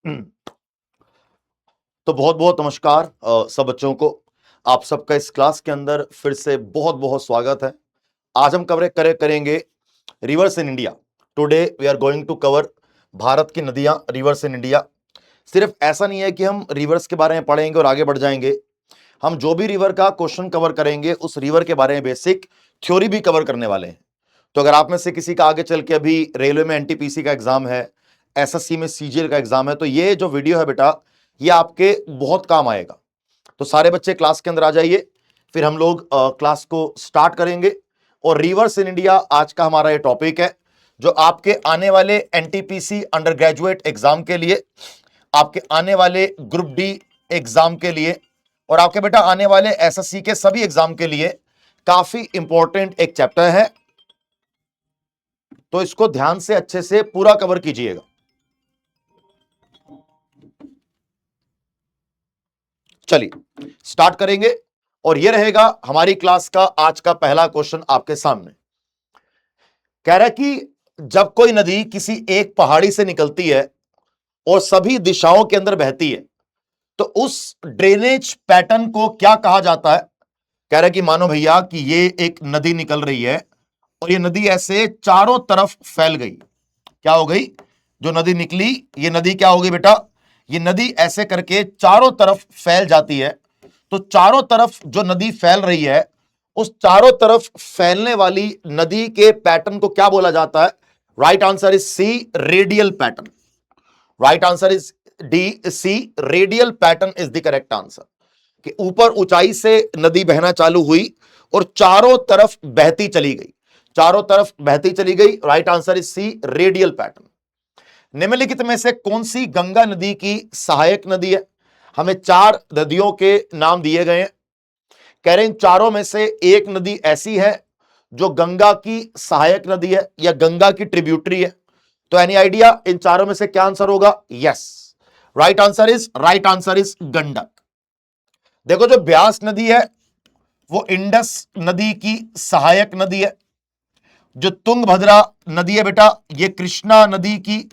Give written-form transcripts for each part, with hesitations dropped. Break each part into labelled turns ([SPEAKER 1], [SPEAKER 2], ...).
[SPEAKER 1] तो बहुत बहुत नमस्कार सब बच्चों को। आप सबका इस क्लास के अंदर फिर से बहुत बहुत स्वागत है। आज हम करेंगे rivers in India. Today we are going to cover Bharat की नदियां, रिवर्स इन इंडिया। सिर्फ ऐसा नहीं है कि हम रिवर्स के बारे में पढ़ेंगे और आगे बढ़ जाएंगे। हम जो भी रिवर का क्वेश्चन कवर करेंगे उस रिवर के बारे में बेसिक थ्योरी भी कवर करने वाले हैं। तो अगर आप में से किसी का आगे चल के अभी रेलवे में एनटीपीसी का एग्जाम है, एसएससी में सीजीएल का एग्जाम है, तो ये जो वीडियो है बेटा, ये आपके बहुत काम आएगा। तो सारे बच्चे क्लास के अंदर आ जाइए, फिर हम लोग क्लास को स्टार्ट करेंगे। और रिवर्स इन इंडिया आज का हमारा ये टॉपिक है, जो आपके आने वाले एनटीपीसी अंडर ग्रेजुएट एग्जाम के लिए, आपके आने वाले ग्रुप डी एग्जाम के लिए और आपके बेटा आने वाले एसएससी के सभी एग्जाम के लिए काफी इंपॉर्टेंट एक चैप्टर है। तो इसको ध्यान से अच्छे से पूरा कवर कीजिएगा। चलिए स्टार्ट करेंगे और यह रहेगा हमारी क्लास का आज का पहला क्वेश्चन आपके सामने। कह रहा है कि जब कोई नदी किसी एक पहाड़ी से निकलती है और सभी दिशाओं के अंदर बहती है, तो उस ड्रेनेज पैटर्न को क्या कहा जाता है। कह रहा है कि मानो भैया कि ये एक नदी निकल रही है और ये नदी ऐसे चारों तरफ फैल गई। क्या हो गई? जो नदी निकली, ये नदी क्या हो गई बेटा? ये नदी ऐसे करके चारों तरफ फैल जाती है। तो चारों तरफ जो नदी फैल रही है, उस चारों तरफ फैलने वाली नदी के पैटर्न को क्या बोला जाता है? Right answer is C, radial pattern. Right answer is D, C, radial pattern is the correct answer. कि ऊपर ऊंचाई से नदी बहना चालू हुई और चारों तरफ बहती चली गई, चारों तरफ बहती चली गई। Right answer is C, radial pattern. निम्नलिखित में से कौन सी गंगा नदी की सहायक नदी है? हमें चार नदियों के नाम दिए गए हैं। कह रहे हैं चारों में से एक नदी ऐसी है जो गंगा की सहायक नदी है या गंगा की ट्रिब्यूटरी है। तो एनी आइडिया इन चारों में से क्या आंसर होगा? Yes, right answer is Gandak. देखो जो ब्यास नदी है वो इंडस नदी की सहायक नदी है। जो तुंगभद्रा नदी है बेटा, ये कृष्णा नदी की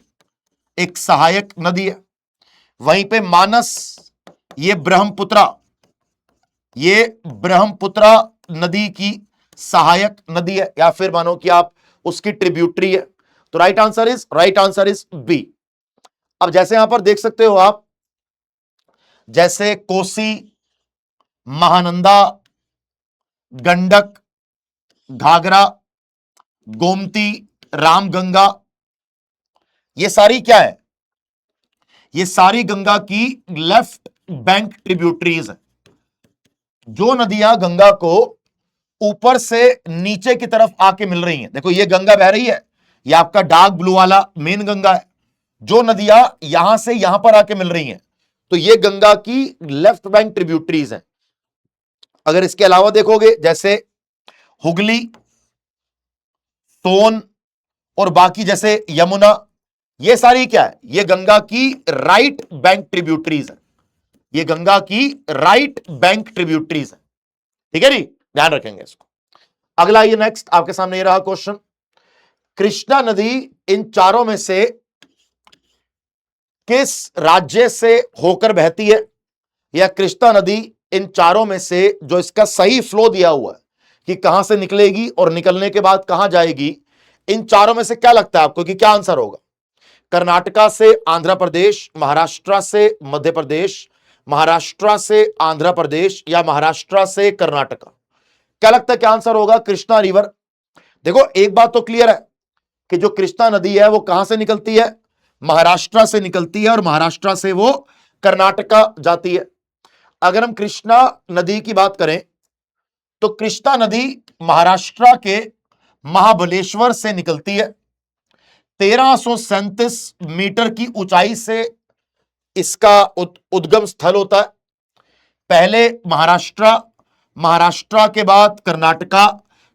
[SPEAKER 1] एक सहायक नदी है। वहीं पे मानस, ये ब्रह्मपुत्रा नदी की सहायक नदी है, या फिर मानो कि आप उसकी ट्रिब्यूटरी है। तो राइट आंसर इज बी। अब जैसे यहां पर देख सकते हो आप, जैसे कोसी, महानंदा, गंडक, घाघरा, गोमती, रामगंगा, ये सारी क्या है? ये सारी गंगा की लेफ्ट बैंक ट्रिब्यूटरीज है। जो नदियां गंगा को ऊपर से नीचे की तरफ आके मिल रही हैं, देखो ये गंगा बह रही है, ये आपका डार्क ब्लू वाला मेन गंगा है। जो नदियां यहां से यहां पर आके मिल रही हैं, तो ये गंगा की लेफ्ट बैंक ट्रिब्यूटरीज हैं। अगर इसके अलावा देखोगे, जैसे हुगली, सोन और बाकी जैसे यमुना, ये सारी क्या है? ये गंगा की राइट बैंक ट्रिब्यूटरीज है। ये गंगा की राइट बैंक ट्रिब्यूटरीज है। ठीक है जी, ध्यान रखेंगे इसको। अगला ये नेक्स्ट आपके सामने ये रहा क्वेश्चन। कृष्णा नदी इन चारों में से किस राज्य से होकर बहती है? या कृष्णा नदी इन चारों में से जो इसका सही फ्लो दिया हुआ है कि कहां से निकलेगी और निकलने के बाद कहां जाएगी, इन चारों में से क्या लगता है आपको कि क्या आंसर होगा? कर्नाटका से आंध्र प्रदेश, महाराष्ट्र से मध्य प्रदेश, महाराष्ट्र से आंध्र प्रदेश, या महाराष्ट्र से कर्नाटका? क्या लगता है क्या आंसर होगा? कृष्णा रिवर। देखो एक बात तो क्लियर है कि जो कृष्णा नदी है वो कहां से निकलती है? महाराष्ट्र से निकलती है और महाराष्ट्र से वो कर्नाटका जाती है। अगर हम कृष्णा नदी की बात करें तो कृष्णा नदी महाराष्ट्र के महाबलेश्वर से निकलती है। 1337 मीटर की ऊंचाई से इसका उद्गम स्थल होता है। पहले महाराष्ट्र, महाराष्ट्र के बाद कर्नाटका,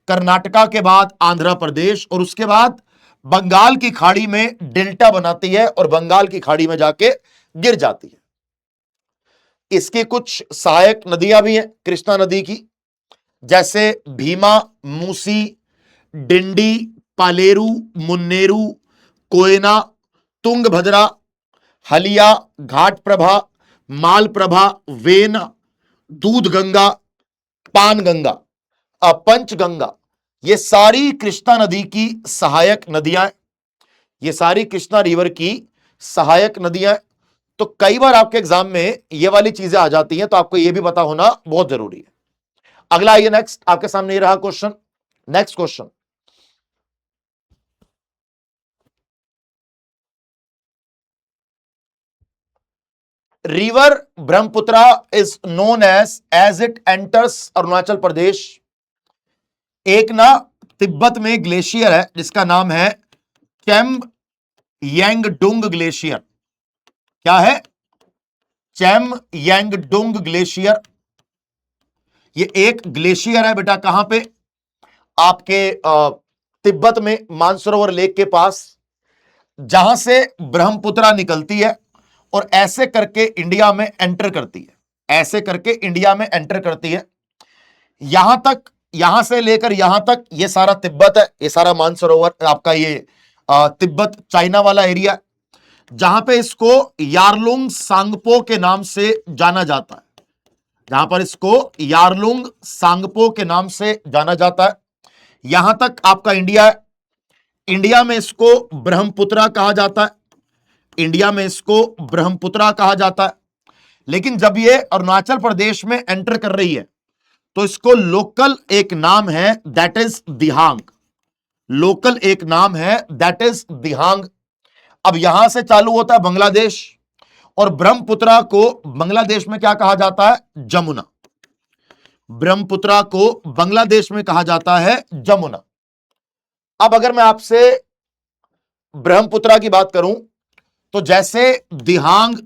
[SPEAKER 1] कर्नाटका के बाद आंध्र प्रदेश, और उसके बाद बंगाल की खाड़ी में डेल्टा बनाती है और बंगाल की खाड़ी में जाके गिर जाती है। इसकी कुछ सहायक नदियां भी हैं कृष्णा नदी की, जैसे भीमा, मूसी, डिंडी, पालेरू, मुन्नेरू, कोयना, तुंगभद्रा, हलिया, घाट प्रभा, माल प्रभा, वेन, दूध गंगा, पान गंगा, पंचगंगा, ये सारी कृष्णा नदी की सहायक नदियां हैं। ये सारी कृष्णा रिवर की सहायक नदियां हैं। तो कई बार आपके एग्जाम में ये वाली चीजें आ जाती हैं, तो आपको ये भी पता होना बहुत जरूरी है। अगला आइए, नेक्स्ट आपके सामने ये रहा question. Next question, river Brahmaputra is known as it enters Arunachal Pradesh. एक ना तिब्बत में ग्लेशियर है जिसका नाम है चैम यांगडुंग ग्लेशियर। क्या है? चैम यांगडुंग ग्लेशियर। ये एक ग्लेशियर है बेटा, कहां पे? आपके तिब्बत में मानसरोवर लेक के पास, जहां से ब्रह्मपुत्रा निकलती है और ऐसे करके इंडिया में एंटर करती है। ऐसे करके इंडिया में एंटर करती है। यहां तक, यहां से लेकर यहां तक ये सारा तिब्बत है। ये सारा मानसरोवर आपका ये तिब्बत चाइना वाला एरिया, जहां पे इसको यारलुंग सांगपो के नाम से जाना जाता है। जहां पर इसको यारलुंग सांगपो के नाम से जाना जाता है। यहां तक आपका इंडिया है। इंडिया में इसको ब्रह्मपुत्रा कहा जाता है। इंडिया में इसको ब्रह्मपुत्रा कहा जाता है। लेकिन जब ये अरुणाचल प्रदेश में एंटर कर रही है तो इसको लोकल एक नाम है, दैट इज दिहांग। लोकल एक नाम है, दैट इज दिहांग। अब यहां से चालू होता है बांग्लादेश, और ब्रह्मपुत्रा को बांग्लादेश में क्या कहा जाता है? जमुना। ब्रह्मपुत्रा को बांग्लादेश में कहा जाता है जमुना। अब अगर मैं आपसे ब्रह्मपुत्रा की बात करूं तो जैसे दिहांग,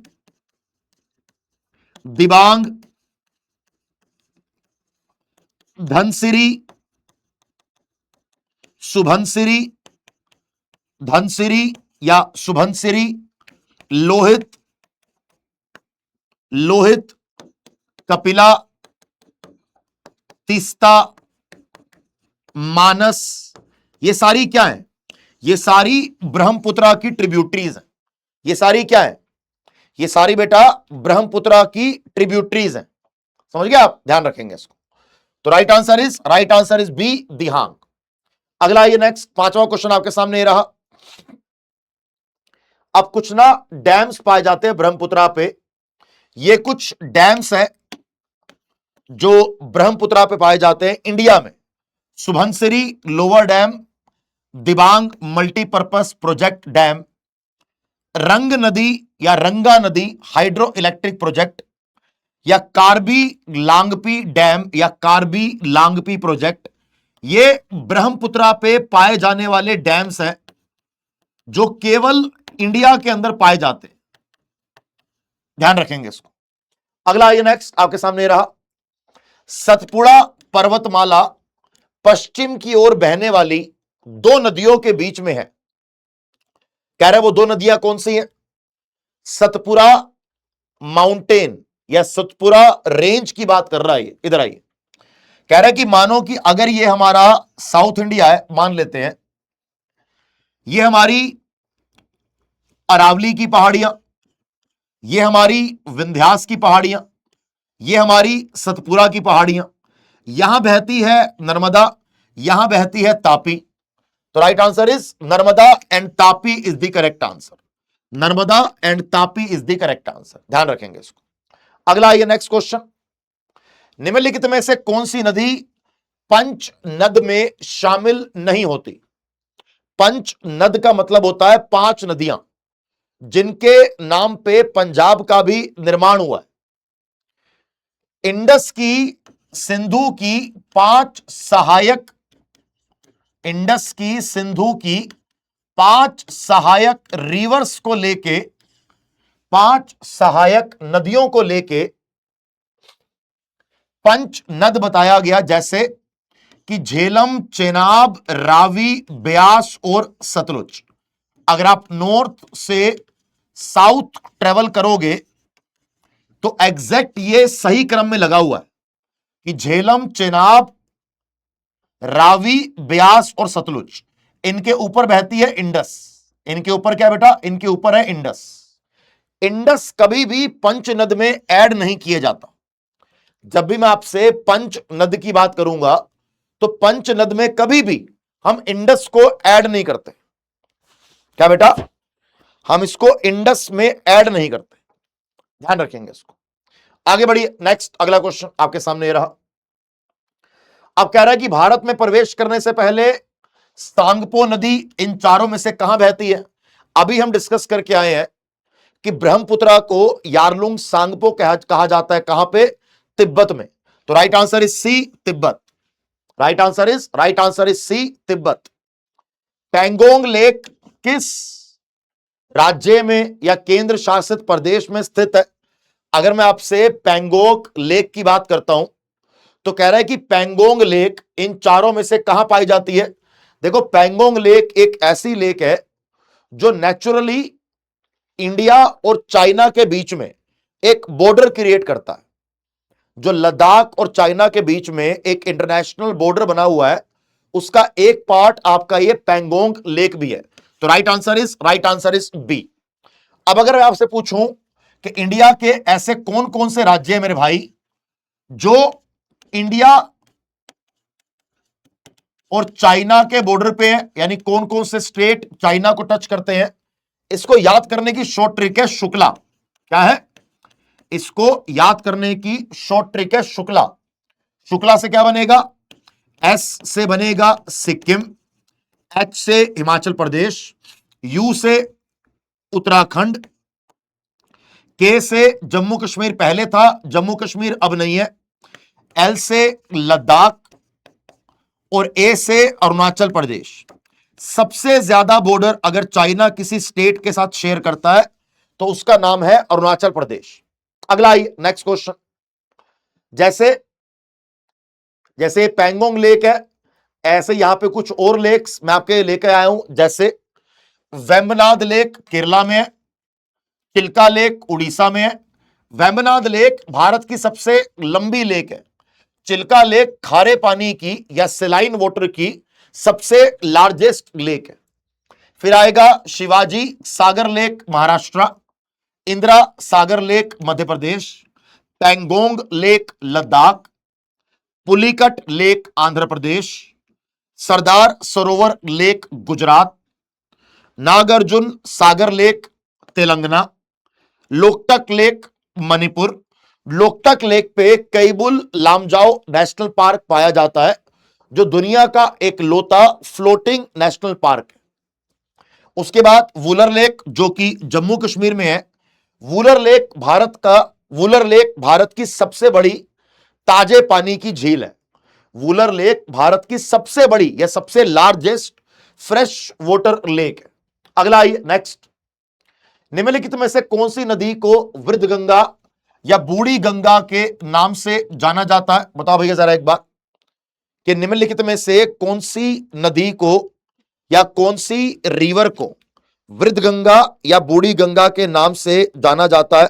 [SPEAKER 1] दिबांग, धनसिरी, सुभनसिरी, धनसिरी या सुभनसिरी, लोहित, लोहित, कपिला, तीस्ता, मानस, ये सारी क्या है? ये सारी ब्रह्मपुत्रा की ट्रिब्यूटरीज हैं। ये सारी क्या है? ये सारी बेटा ब्रह्मपुत्रा की ट्रिब्यूटरीज हैं। समझ गए आप? ध्यान रखेंगे इसको। तो राइट आंसर इज बी, दिहांग। अगला ये नेक्स्ट पांचवा क्वेश्चन आपके सामने ये रहा। अब कुछ ना डैम्स पाए जाते हैं ब्रह्मपुत्रा पे। ये कुछ डैम्स हैं जो ब्रह्मपुत्रा पे पाए जाते हैं इंडिया में। Subansiri lower dam, Dibang multipurpose project dam, रंग नदी या रंगा नदी हाइड्रो इलेक्ट्रिक प्रोजेक्ट, या कार्बी लांगपी डैम या कार्बी लांगपी प्रोजेक्ट। ये ब्रह्मपुत्रा पे पाए जाने वाले डैम्स हैं जो केवल इंडिया के अंदर पाए जाते हैं। ध्यान रखेंगे इसको। अगला ये नेक्स्ट आपके सामने रहा। सतपुड़ा पर्वतमाला पश्चिम की ओर बहने वाली दो नदियों के बीच में है। कह रहे वो दो नदियां कौन सी हैं? सतपुरा माउंटेन या सतपुरा रेंज की बात कर रहा है। इधर आइए। कह रहा है कि मानो कि अगर ये हमारा साउथ इंडिया है, मान लेते हैं ये हमारी अरावली की पहाड़ियां, ये हमारी विंध्यास की पहाड़ियां, ये हमारी सतपुरा की पहाड़ियां, यहां बहती है नर्मदा, यहां बहती है तापी। तो right answer is Narmada and Tapi is the correct answer. Narmada and Tapi is the correct answer. ध्यान रखेंगे इसको। अगला ये नेक्स्ट क्वेश्चन। निम्नलिखित में से कौन सी नदी पंच नद में शामिल नहीं होती? पंच नद का मतलब होता है पांच नदियां जिनके नाम पे पंजाब का भी निर्माण हुआ है। इंडस की, सिंधु की पांच सहायक, इंडस की, सिंधु की पांच सहायक रिवर्स को लेके, पांच सहायक नदियों को लेके पंच नद बताया गया। जैसे कि झेलम, चेनाब, रावी, ब्यास और सतलुज। अगर आप नॉर्थ से साउथ ट्रेवल करोगे तो एग्जैक्ट ये सही क्रम में लगा हुआ है कि झेलम, चेनाब, रावी, ब्यास और सतलुज, इनके ऊपर बहती है इंडस। इनके ऊपर क्या बेटा? इनके ऊपर है इंडस। इंडस कभी भी पंच नद में ऐड नहीं किया जाता। जब भी मैं आपसे पंच नद की बात करूंगा तो पंच नद में कभी भी हम इंडस को ऐड नहीं करते। क्या बेटा? हम इसको इंडस में ऐड नहीं करते, ध्यान रखेंगे इसको। आगे बढ़िए, नेक्स्ट अगला क्वेश्चन आपके सामने ये रहा। अब कह रहा है कि भारत में प्रवेश करने से पहले सांगपो नदी इन चारों में से कहां बहती है? अभी हम डिस्कस करके आए हैं कि ब्रह्मपुत्रा को यारलुंग सांगपो कहा जाता है। कहां पे? तिब्बत में। तो right answer is C, Tibet. Right answer is C, Tibet. Pangong lake किस राज्य में या केंद्र शासित प्रदेश में स्थित है? अगर मैं आपसे पैंगोंग लेक की बात करता हूं तो कह रहा है कि पैंगोंग लेक इन चारों में से कहां पाई जाती है? देखो, पैंगोंग लेक एक ऐसी लेक है जो नेचुरली इंडिया और चाइना के बीच में एक बॉर्डर क्रिएट करता है। जो लद्दाख और चाइना के बीच में एक इंटरनेशनल बॉर्डर बना हुआ है, उसका एक पार्ट आपका ये पैंगोंग लेक भी है। तो राइट आंसर इज बी। अब अगर मैं आपसे पूछूं कि इंडिया के ऐसे कौन कौन से राज्य हैं मेरे भाई जो इंडिया और चाइना के बॉर्डर पे है, यानी कौन कौन से स्टेट चाइना को टच करते हैं, इसको याद करने की शॉर्ट ट्रिक है शुक्ला। क्या है? इसको याद करने की शॉर्ट ट्रिक है शुक्ला। शुक्ला से क्या बनेगा? एस से बनेगा सिक्किम, एच से हिमाचल प्रदेश, यू से उत्तराखंड, के से जम्मू कश्मीर पहले था, जम्मू कश्मीर अब नहीं है, एल से लद्दाख और ए से अरुणाचल प्रदेश। सबसे ज्यादा बॉर्डर अगर चाइना किसी स्टेट के साथ शेयर करता है तो उसका नाम है अरुणाचल प्रदेश। अगला आइए, नेक्स्ट क्वेश्चन। जैसे पैंगोंग लेक है, ऐसे यहां पे कुछ और लेक्स मैं आपके लेकर आया हूं। जैसे वेम्बनाड लेक केरला में है, चिल्का लेक उड़ीसा में है। वेम्बनाड लेक भारत की सबसे लंबी लेक है। चिल्का लेक खारे पानी की या सेलाइन वाटर की सबसे लार्जेस्ट लेक है। फिर आएगा Shivaji Sagar lake Maharashtra, Indira Sagar lake Madhya Pradesh, Pangong lake Ladakh, Pulicat lake Andhra Pradesh, Sardar Sarovar lake Gujarat, Nagarjuna Sagar lake Telangana, Loktak lake Manipur. Loktak lake पे कैबुल लामजाओ नेशनल पार्क पाया जाता है, जो दुनिया का एक लौता फ्लोटिंग नेशनल पार्क है। उसके बाद वुलर लेक जो कि जम्मू कश्मीर में है। वुलर लेक भारत की सबसे बड़ी ताजे पानी की झील है। वुलर लेक भारत की सबसे बड़ी या सबसे लार्जेस्ट फ्रेश वाटर लेक है। अगला आइए, नेक्स्ट। निम्नलिखित में से कौन सी नदी को वृद्ध गंगा या बूढ़ी गंगा के नाम से जाना जाता है? बताओ भैया जरा एक बार कि निम्नलिखित में से कौन सी नदी को या कौन सी रिवर को वृद्ध गंगा या बूढ़ी गंगा के नाम से जाना जाता है?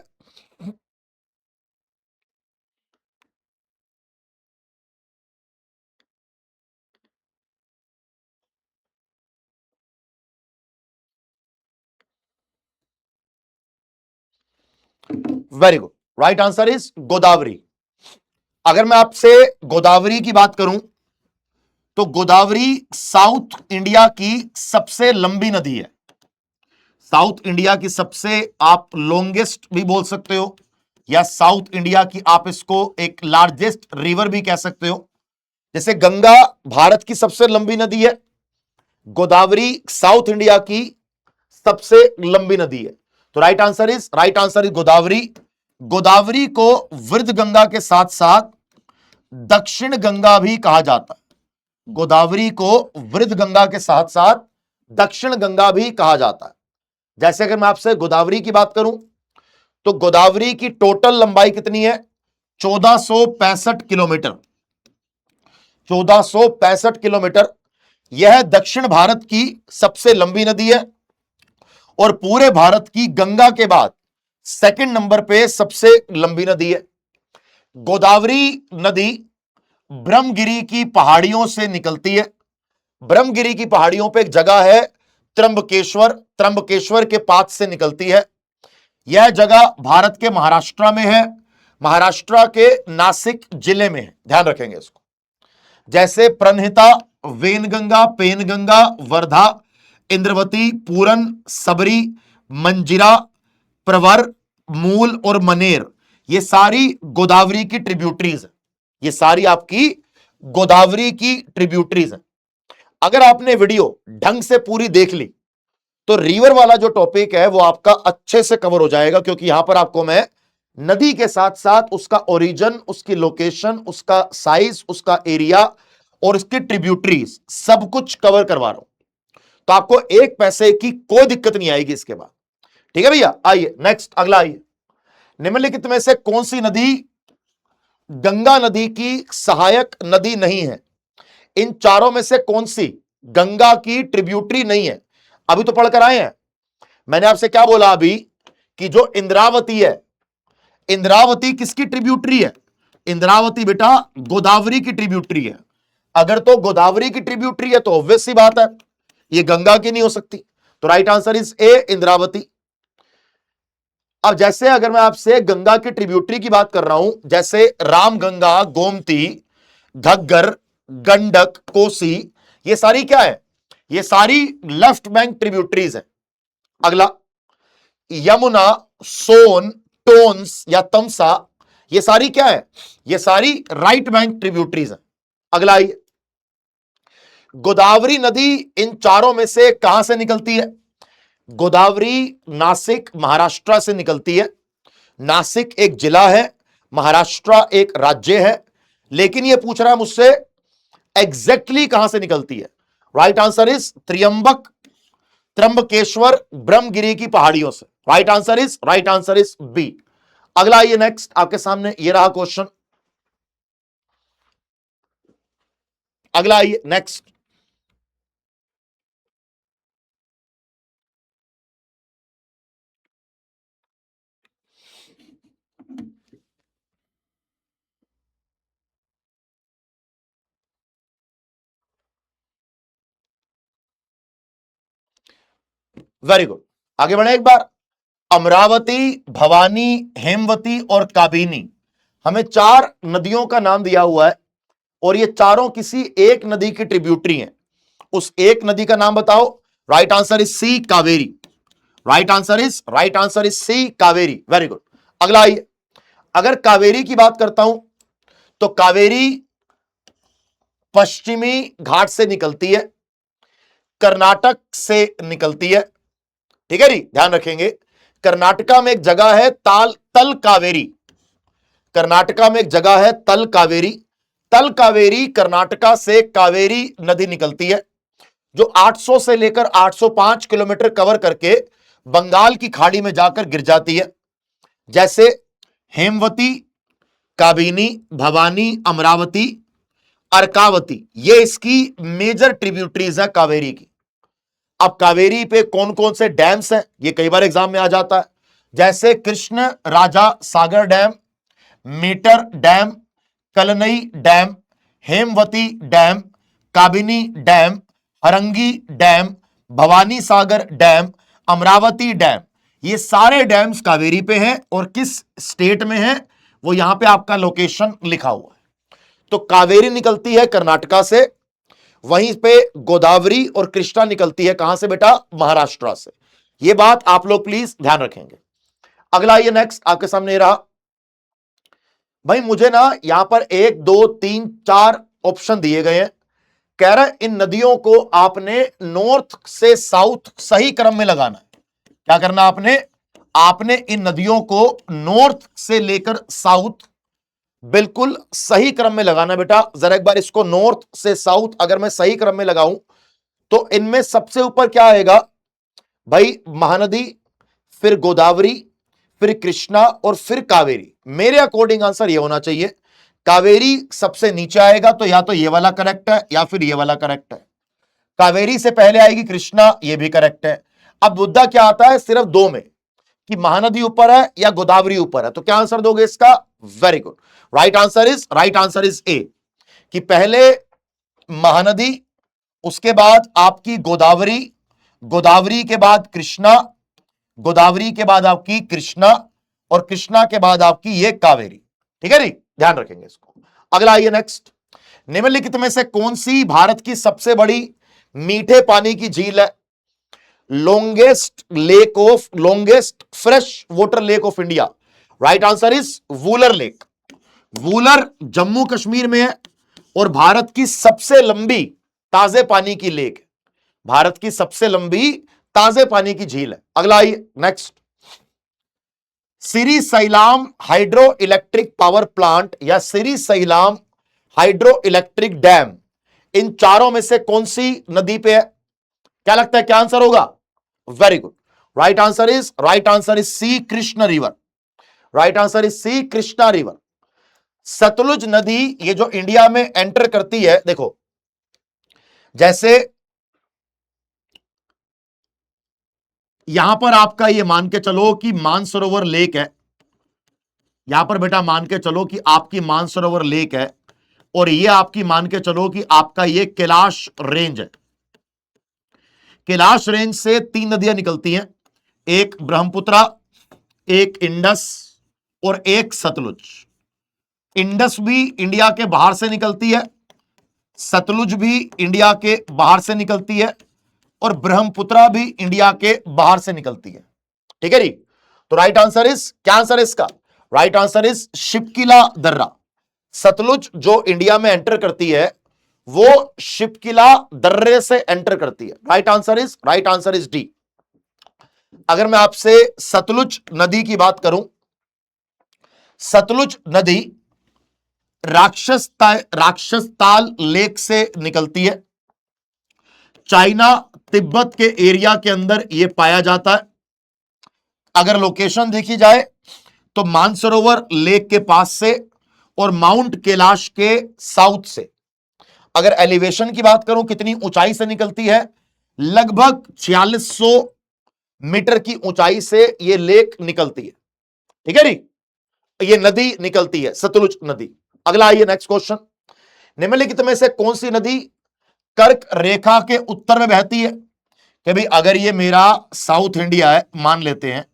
[SPEAKER 1] Very good, right answer is Godavari. अगर मैं आपसे गोदावरी की बात करूं तो गोदावरी साउथ इंडिया की सबसे लंबी नदी है। साउथ इंडिया की सबसे, आप लॉन्गेस्ट भी बोल सकते हो या साउथ इंडिया की आप इसको एक लार्जेस्ट रिवर भी कह सकते हो। जैसे गंगा भारत की सबसे लंबी नदी है, गोदावरी साउथ इंडिया की सबसे लंबी नदी है। तो right answer is Godavari. Godavari को वृद्ध गंगा के साथ साथ दक्षिण गंगा भी कहा जाता है। गोदावरी को वृद्ध गंगा के साथ साथ दक्षिण गंगा भी कहा जाता है। जैसे अगर मैं आपसे गोदावरी की बात करूं तो गोदावरी की टोटल लंबाई कितनी है? 1465 किलोमीटर। 1465 किलोमीटर। यह दक्षिण भारत की सबसे लंबी नदी है और पूरे भारत की गंगा के बाद सेकंड नंबर पे सबसे लंबी नदी है। गोदावरी नदी ब्रह्मगिरी की पहाड़ियों से निकलती है। ब्रह्मगिरी की पहाड़ियों पे एक जगह है त्र्यंबकेश्वर, त्र्यंबकेश्वर के पास से निकलती है। यह जगह भारत के महाराष्ट्र में है, महाराष्ट्र के नासिक जिले में है, ध्यान रखेंगे इसको। जैसे प्रणहिता, वेनगंगा, पेनगंगा, वर्धा, इंद्रवती, पूरन, सबरी, मंजिरा, प्रवर, मूल और मनेर, ये सारी गोदावरी की ट्रिब्यूटरीज है। ये सारी आपकी गोदावरी की ट्रिब्यूटरीज है। अगर आपने वीडियो ढंग से पूरी देख ली तो रिवर वाला जो टॉपिक है वो आपका अच्छे से कवर हो जाएगा, क्योंकि यहां पर आपको मैं नदी के साथ साथ उसका ओरिजिन, उसकी लोकेशन, उसका साइज, उसका एरिया और उसकी ट्रिब्यूटरीज सब कुछ कवर करवा रहा हूं। तो आपको एक पैसे की कोई दिक्कत नहीं आएगी इसके बाद। ठीक है भैया, आइए नेक्स्ट, अगला आइए। निम्नलिखित में से कौन सी नदी गंगा नदी की सहायक नदी नहीं है? इन चारों में से कौन सी गंगा की ट्रिब्यूटरी नहीं है? अभी तो पढ़कर आए हैं। मैंने आपसे क्या बोला अभी कि जो इंद्रावती है, इंद्रावती किसकी ट्रिब्यूटरी है? इंद्रावती बेटा गोदावरी की ट्रिब्यूटरी है। अगर तो गोदावरी की ट्रिब्यूटरी है तो ऑब्वियस सी बात है ये गंगा की नहीं हो सकती। तो right answer is a, Indravati. अब जैसे अगर मैं आपसे गंगा की ट्रिब्यूटरी की बात कर रहा हूं, जैसे रामगंगा, गोमती, घग्गर, गंडक, कोसी, ये सारी क्या है? ये सारी लेफ्ट बैंक ट्रिब्यूटरीज है। अगला यमुना, सोन, टोन्स या तमसा, ये सारी क्या है? ये सारी राइट बैंक ट्रिब्यूटरीज है। अगला आइए, गोदावरी नदी इन चारों में से कहां से निकलती है? गोदावरी नासिक महाराष्ट्र से निकलती है। नासिक एक जिला है, महाराष्ट्र एक राज्य है, लेकिन यह पूछ रहा है मुझसे एग्जैक्टली कहां से निकलती है। Right answer is Trimbakeshwar, Brahmagiri की पहाड़ियों से। Right answer is B. अगला आइए नेक्स्ट, आपके सामने ये रहा क्वेश्चन। अगला आइए नेक्स्ट, वेरी गुड। आगे बढ़े एक बार। अमरावती, भवानी, हेमवती और काबिनी, हमें चार नदियों का नाम दिया हुआ है और ये चारों किसी एक नदी की ट्रिब्यूटरी हैं। उस एक नदी का नाम बताओ। Right answer is C, Kaveri. Right answer is C, Kaveri. Very good. अगला आइए, अगर कावेरी की बात करता हूं तो कावेरी पश्चिमी घाट से निकलती है, कर्नाटक से निकलती है। ठीक है जी, ध्यान रखेंगे। कर्नाटका में एक जगह है तल कावेरी। कर्नाटका में एक जगह है तल कावेरी। तल कावेरी कर्नाटका से कावेरी नदी निकलती है जो 800 से लेकर 805 किलोमीटर कवर करके बंगाल की खाड़ी में जाकर गिर जाती है। जैसे हेमवती, काबिनी, भवानी, अमरावती, अर्कावती, ये इसकी मेजर ट्रिब्यूटरीज है कावेरी की। अब कावेरी पे कौन कौन से डैम्स हैं ये कई बार एग्जाम में आ जाता है। जैसे Krishna Raja Sagar dam, Mettur dam, Kallanai dam, Hemavathi dam, Kabini dam, Harangi dam, Bhavani Sagar dam, Amaravathi dam, ये सारे डैम्स कावेरी पे हैं और किस स्टेट में हैं वो यहां पे आपका लोकेशन लिखा हुआ है। तो कावेरी निकलती है कर्नाटका से, वहीं पे गोदावरी और कृष्णा निकलती है कहां से बेटा? महाराष्ट्र से। ये बात आप लोग प्लीज ध्यान रखेंगे। अगला ये नेक्स्ट आपके सामने रहा। भाई मुझे ना यहां पर 1 2 3 4 ऑप्शन दिए गए हैं। कह रहा है इन नदियों को आपने नॉर्थ से साउथ सही क्रम में लगाना है। क्या करना आपने इन नदियों को नॉर्थ से लेकर साउथ बिल्कुल सही क्रम में लगाना बेटा। जरा एक बार इसको नॉर्थ से साउथ अगर मैं सही क्रम में लगाऊं तो इनमें सबसे ऊपर क्या आएगा भाई? महानदी, फिर गोदावरी, फिर कृष्णा और फिर कावेरी। मेरे अकॉर्डिंग आंसर ये होना चाहिए कावेरी सबसे नीचे आएगा, तो या तो ये वाला करेक्ट है या फिर ये वाला करेक्ट है। कावेरी से पहले आएगी कृष्णा, ये भी करेक्ट है। अब मुद्दा क्या आता है सिर्फ दो में कि महानदी ऊपर है या गोदावरी ऊपर है, तो क्या आंसर दोगे इसका? Very good. Right answer is a कि पहले महानदी, उसके बाद आपकी गोदावरी, गोदावरी के बाद कृष्णा, गोदावरी के बाद आपकी कृष्णा, और कृष्णा के बाद आपकी ये कावेरी। ठीक है जी, ध्यान रखेंगे इसको। अगला आइए नेक्स्ट। निम्नलिखित में से कौन सी भारत की सबसे बड़ी मीठे पानी की झील है? Longest fresh water lake of India. Right answer is Wular lake. Wular Jammu Kashmir में है और भारत की सबसे लंबी ताजे पानी की लेक है, भारत की सबसे लंबी ताजे पानी की झील है। अगला आइए नेक्स्ट। सिरी सैलाम हाइड्रो इलेक्ट्रिक पावर प्लांट या सिरी सैलाम हाइड्रो इलेक्ट्रिक डैम, इन चारों में से कौन सी नदी पे है? क्या लगता है क्या आंसर होगा? Very good, right answer is C, Krishna river. Right answer is C, Krishna river. Sutlej नदी ये जो इंडिया में एंटर करती है, देखो जैसे यहां पर आपका ये मान के चलो कि मानसरोवर लेक है, यहां पर बेटा मान के चलो कि आपकी मानसरोवर लेक है, और ये आपकी मान के चलो कि आपका ये कैलाश रेंज है। कैलाश रेंज से 3 नदियां निकलती हैं, एक ब्रह्मपुत्रा, एक इंडस और एक सतलुज। इंडस भी इंडिया के बाहर से निकलती है, सतलुज भी इंडिया के बाहर से निकलती है, और ब्रह्मपुत्रा भी इंडिया के बाहर से निकलती है। ठीक है जी, तो राइट आंसर इज, क्या आंसर है इसका? राइट आंसर इज शिपकिला दर्रा। सतलुज जो इंडिया में एंटर करती है वो शिपकिला दर्रे से एंटर करती है। Right answer is D. अगर मैं आपसे सतलुज नदी की बात करूं, सतलुज नदी राक्षसताल लेक से निकलती है, चाइना तिब्बत के एरिया के अंदर यह पाया जाता है। अगर लोकेशन देखी जाए तो मानसरोवर लेक के पास से और माउंट कैलाश के साउथ से। अगर एलिवेशन की बात करूं कितनी ऊंचाई से निकलती है, लगभग 4600 मीटर की ऊंचाई से यह लेक निकलती है। ठीक है जी, यह नदी निकलती है, सतलुज नदी। अगला आइए नेक्स्ट क्वेश्चन। निम्नलिखित में से कौन सी नदी कर्क रेखा के उत्तर में बहती है? कि भाई अगर ये मेरा साउथ इंडिया है मान लेते हैं,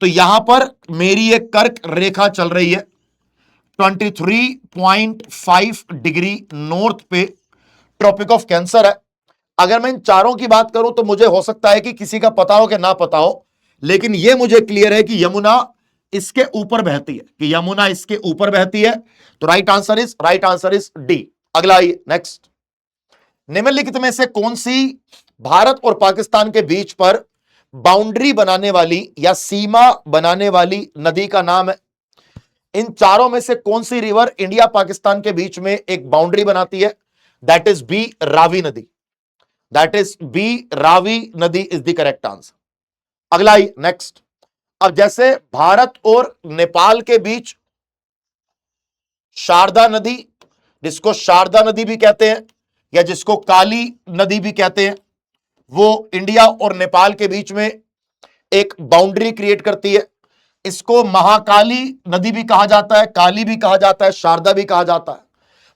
[SPEAKER 1] तो यहां पर मेरी एक कर्क रेखा चल रही है 23.5 डिग्री नॉर्थ पे, ट्रॉपिक ऑफ कैंसर है। अगर मैं इन चारों की बात करूं तो मुझे हो सकता है कि किसी का पता हो कि ना पता हो, लेकिन यह मुझे क्लियर है कि यमुना इसके ऊपर बहती है, कि यमुना इसके ऊपर बहती है। तो राइट आंसर इज डी। अगला आइए नेक्स्ट। निम्नलिखित में से कौन सी भारत और पाकिस्तान के बीच पर बाउंड्री बनाने वाली या सीमा बनाने वाली नदी का नाम है? इन चारों में से कौन सी रिवर इंडिया पाकिस्तान के बीच में एक बाउंड्री बनाती है? दैट इज बी, रावी नदी। रावी नदी इज द करेक्ट आंसर। अगला ही नेक्स्ट। अब जैसे भारत और नेपाल के बीच शारदा नदी, जिसको शारदा नदी भी कहते हैं या जिसको काली नदी भी कहते हैं, वो इंडिया और नेपाल के बीच में एक बाउंड्री क्रिएट करती है। इसको महाकाली नदी भी कहा जाता है, काली भी कहा जाता है, शारदा भी कहा जाता है।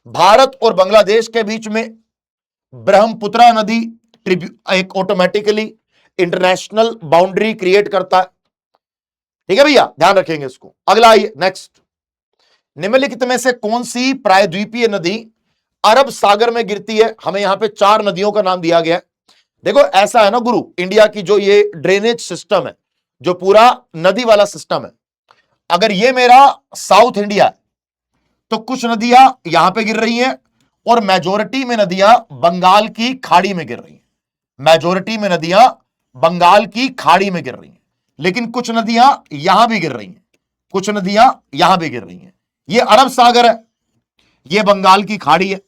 [SPEAKER 1] भारत और बांग्लादेश के बीच में ब्रह्मपुत्रा नदी एक ऑटोमेटिकली इंटरनेशनल बाउंड्री क्रिएट करता है। ठीक है भैया, ध्यान रखेंगे इसको। अगला आइए नेक्स्ट। निम्नलिखित में से कौन सी प्रायद्वीपीय नदी अरब सागर में गिरती है? हमें यहां पे 4 नदियों का नाम दिया गया है। देखो ऐसा है ना गुरु, इंडिया की जो ये ड्रेनेज सिस्टम है, जो पूरा नदी वाला सिस्टम है, अगर ये मेरा साउथ इंडिया है तो कुछ नदियां यहां पे गिर रही हैं और मेजोरिटी में नदियां बंगाल की खाड़ी में गिर रही हैं। मेजोरिटी में नदियां बंगाल की खाड़ी में गिर रही हैं, लेकिन कुछ नदियां यहां भी गिर रही हैं, कुछ नदियां यहां भी गिर रही हैं। ये अरब सागर है, ये बंगाल की खाड़ी है।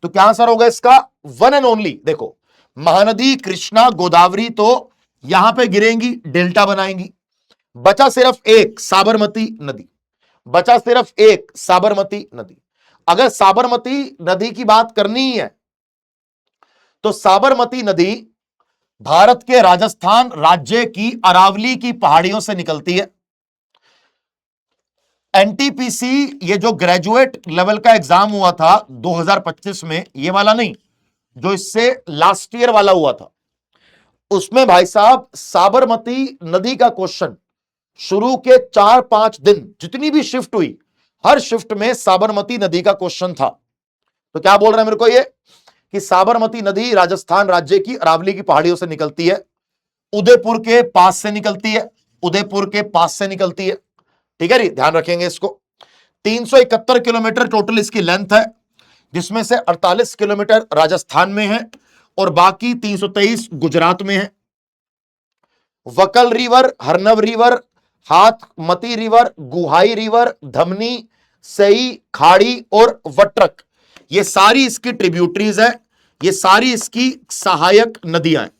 [SPEAKER 1] तो क्या आंसर होगा इसका? One and only. देखो महानदी कृष्णा गोदावरी तो यहां पे गिरेंगी, डेल्टा बनाएंगी। बचा सिर्फ एक साबरमती नदी, बचा सिर्फ एक साबरमती नदी। अगर साबरमती नदी की बात करनी ही है तो साबरमती नदी भारत के राजस्थान राज्य की अरावली की पहाड़ियों से निकलती है। एनटीपीसी ये जो ग्रेजुएट लेवल का एग्जाम हुआ था 2025 में, ये वाला नहीं, जो इससे लास्ट ईयर वाला हुआ था, उसमें भाई साहब साबरमती नदी का क्वेश्चन शुरू के 4-5 दिन जितनी भी शिफ्ट हुई, हर शिफ्ट में साबरमती नदी का क्वेश्चन था। तो क्या बोल रहे हैं मेरे को ये कि साबरमती नदी राजस्थान राज्य की अरावली की पहाड़ियों से निकलती है, उदयपुर के पास से निकलती है, उदयपुर के पास से निकलती है। ठीक है जी, ध्यान रखेंगे इसको। 371 किलोमीटर टोटल इसकी लेंथ है, जिसमें से 48 किलोमीटर राजस्थान में है और बाकी 323 गुजरात में है। वकल रिवर, हरनव रिवर, हाथमती रिवर, गुहाई रिवर, धमनी, सई, खाड़ी और वट्रक, ये सारी इसकी ट्रिब्यूटरीज है, ये सारी इसकी सहायक नदियां हैं।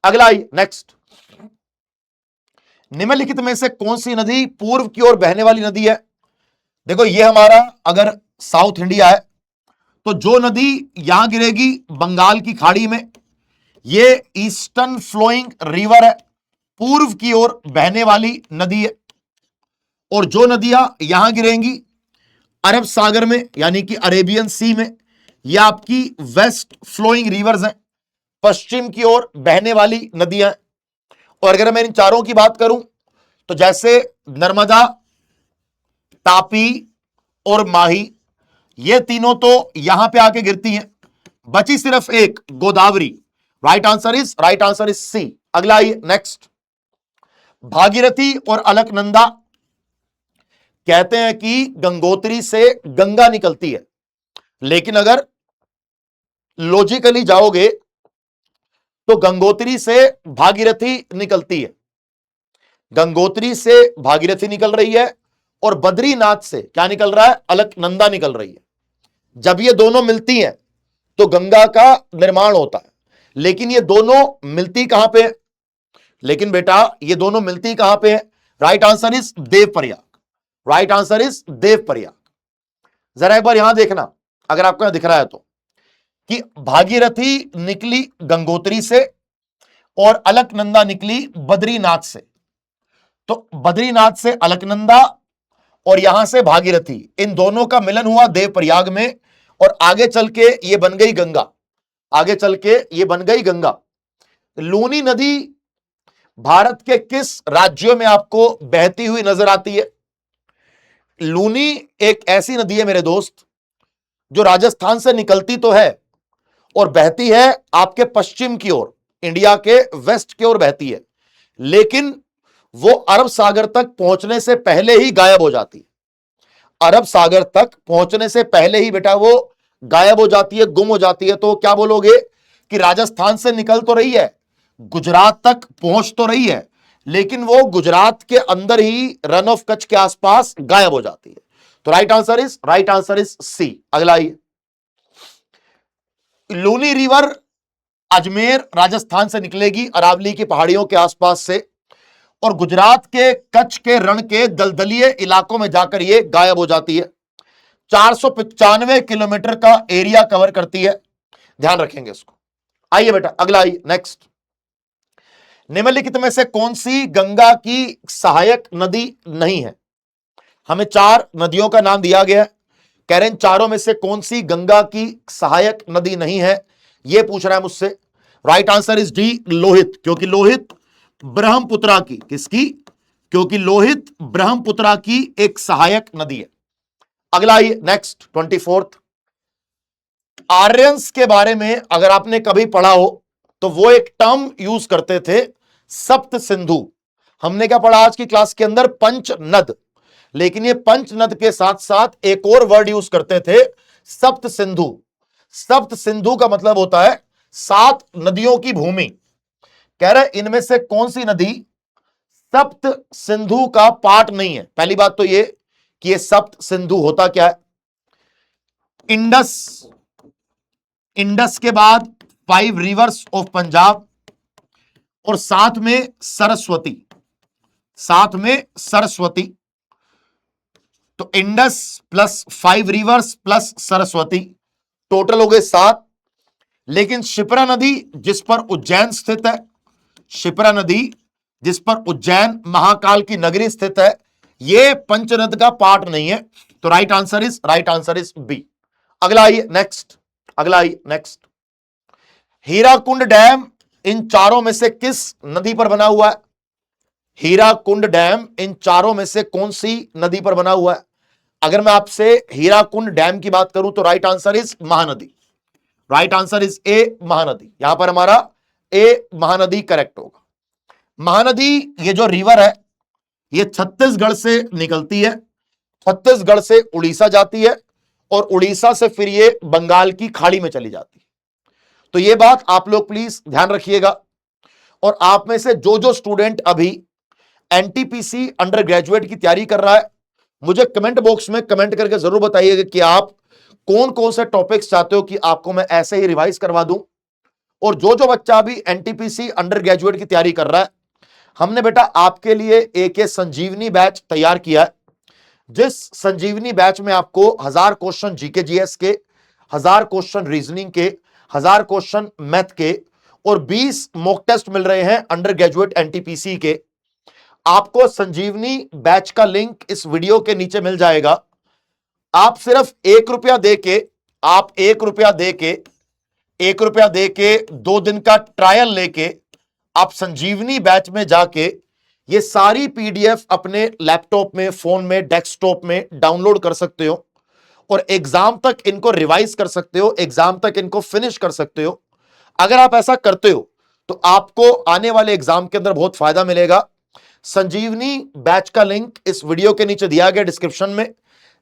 [SPEAKER 1] अगला आइए नेक्स्ट। निम्नलिखित में से कौन सी नदी पूर्व की ओर बहने वाली नदी है? देखो ये हमारा अगर साउथ इंडिया है तो जो नदी यहां गिरेगी बंगाल की खाड़ी में, ये ईस्टर्न फ्लोइंग रिवर है, पूर्व की ओर बहने वाली नदी है। और जो नदियां यहां गिरेंगी अरब सागर में यानी कि अरेबियन सी में, यह आपकी वेस्ट फ्लोइंग रिवर्स हैं, पश्चिम की ओर बहने वाली नदियां। और अगर मैं इन चारों की बात करूं तो जैसे नर्मदा, तापी और माही, ये तीनों तो यहां पे आके गिरती हैं, बची सिर्फ एक Godavari. Right answer is C. अगला आइए नेक्स्ट। भागीरथी और अलकनंदा, कहते हैं कि गंगोत्री से गंगा निकलती है, लेकिन अगर लॉजिकली जाओगे तो गंगोत्री से भागीरथी निकलती है, गंगोत्री से भागीरथी निकल रही है और बद्रीनाथ से क्या निकल रहा है? अलकनंदा निकल रही है। जब ये दोनों मिलती हैं तो गंगा का निर्माण होता है, लेकिन ये दोनों मिलती कहां पे है? लेकिन बेटा ये दोनों मिलती कहां पे है? Right answer is Devprayag. Right answer is Devprayag. जरा एक बार यहां देखना, अगर आपको यहां दिख रहा है तो, कि भागीरथी निकली गंगोत्री से और अलकनंदा निकली बद्रीनाथ से। तो बद्रीनाथ से अलकनंदा और यहां से भागीरथी, इन दोनों का मिलन हुआ देवप्रयाग में और आगे चल के ये बन गई गंगा। आगे चल के ये बन गई गंगा। लूनी नदी भारत के किस राज्यों में आपको बहती हुई नजर आती है? लूनी एक ऐसी नदी है मेरे दोस्त जो राजस्थान से निकलती तो है और बहती है आपके पश्चिम की ओर, इंडिया के वेस्ट की ओर बहती है, लेकिन वो अरब सागर तक पहुंचने से पहले ही गायब हो जाती है। अरब सागर तक पहुंचने से पहले ही बेटा वो गायब हो जाती है, गुम हो जाती है। तो क्या बोलोगे कि राजस्थान से निकल तो रही है, गुजरात तक पहुंच तो रही है, लेकिन वो गुजरात के अंदर ही रन ऑफ कच्छ के आसपास गायब हो जाती है। तो राइट आंसर इज सी। अगला आइए। लूनी रिवर अजमेर राजस्थान से निकलेगी, अरावली की पहाड़ियों के आसपास से, और गुजरात के कच्छ के रण के दलदलीय इलाकों में जाकर ये गायब हो जाती है। 495 किलोमीटर का एरिया कवर करती है, ध्यान रखेंगे इसको। आइए बेटा अगला आइए नेक्स्ट। निम्नलिखित में से कौन सी गंगा की सहायक नदी नहीं है? हमें 4 नदियों का नाम दिया गया है, कह रहे हैं चारों में से कौन सी गंगा की सहायक नदी नहीं है, यह पूछ रहा है मुझसे। Right answer is D, Lohit, क्योंकि लोहित ब्रह्मपुत्रा की, किसकी? क्योंकि लोहित ब्रह्मपुत्रा की एक सहायक नदी है। अगला आइए नेक्स्ट 24th। आर्यंस के बारे में अगर आपने कभी पढ़ा हो तो वो एक टर्म यूज करते थे, सप्त सिंधु। हमने क्या पढ़ा आज की क्लास के अंदर? पंच नद। लेकिन ये पंच नद के साथ साथ एक और वर्ड यूज करते थे, सप्त सिंधु। सप्त सिंधु का मतलब होता है 7 नदियों की भूमि। कह रहे इनमें से कौन सी नदी सप्त सिंधु का पार्ट नहीं है? पहली बात तो ये कि ये सप्त सिंधु होता क्या है? इंडस, इंडस के बाद 5 रिवर्स ऑफ पंजाब और साथ में सरस्वती, साथ में सरस्वती। तो Indus plus 5 reverse plus Saraswati, total हो गए 7। लेकिन शिप्रा नदी जिस पर उज्जैन स्थित है, शिप्रा नदी जिस पर उज्जैन महाकाल की नगरी स्थित है, यह पंचनद का पार्ट नहीं है। तो राइट आंसर इज बी। अगला आइए नेक्स्ट। हीराकुंड डैम इन चारों में से किस नदी पर बना हुआ है? हीराकुंड डैम इन चारों में से कौन सी नदी पर बना हुआ है? अगर मैं आपसे हीराकुंड डैम की बात करूं तो right answer is Mahanadi. Right answer is a Mahanadi. यहां पर हमारा ए महानदी करेक्ट होगा। महानदी ये जो रिवर है ये छत्तीसगढ़ से निकलती है, छत्तीसगढ़ से उड़ीसा जाती है और उड़ीसा से फिर ये बंगाल की खाड़ी में चली जाती है। तो ये बात आप लोग प्लीज ध्यान रखिएगा। और आप में से जो स्टूडेंट अभी एनटीपीसी अंडर ग्रेजुएट की तैयारी कर रहा है, मुझे कमेंट बॉक्स में कमेंट करके जरूर बताइएगा कि आप कौन कौन से टॉपिक्स चाहते हो कि आपको मैं ऐसे ही रिवाइज करवा दूं। और जो बच्चा अभी एनटीपीसी अंडर ग्रेजुएट की तैयारी कर रहा है, हमने बेटा आपके लिए एक संजीवनी बैच तैयार किया है, जिस संजीवनी बैच में आपको 1000 क्वेश्चन जीके जीएस के, 1000 क्वेश्चन रीजनिंग के, 1000 क्वेश्चन मैथ के और 20 मॉक टेस्ट मिल रहे हैं अंडर ग्रेजुएट एनटीपीसी के। आपको संजीवनी बैच का लिंक इस वीडियो के नीचे मिल जाएगा। आप सिर्फ ₹1 देके, आप ₹1 देके 2 दिन का ट्रायल लेके आप संजीवनी बैच में जाके ये सारी पीडीएफ अपने लैपटॉप में, फोन में, डेस्कटॉप में डाउनलोड कर सकते हो और एग्जाम तक इनको रिवाइज कर सकते हो, एग्जाम तक इनको फिनिश कर सकते हो। अगर आप ऐसा करते हो तो आपको आने वाले एग्जाम के अंदर बहुत फायदा मिलेगा। संजीवनी बैच का लिंक इस वीडियो के नीचे दिया गया डिस्क्रिप्शन में,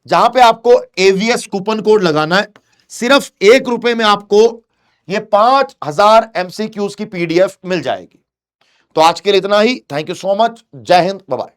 [SPEAKER 1] जहां पे आपको एवीएस कूपन कोड लगाना है। सिर्फ ₹1 में आपको ये 5000 एमसीक्यूज की पीडीएफ मिल जाएगी। तो आज के लिए इतना ही। Thank you so much. जय हिंद, बाय बाय।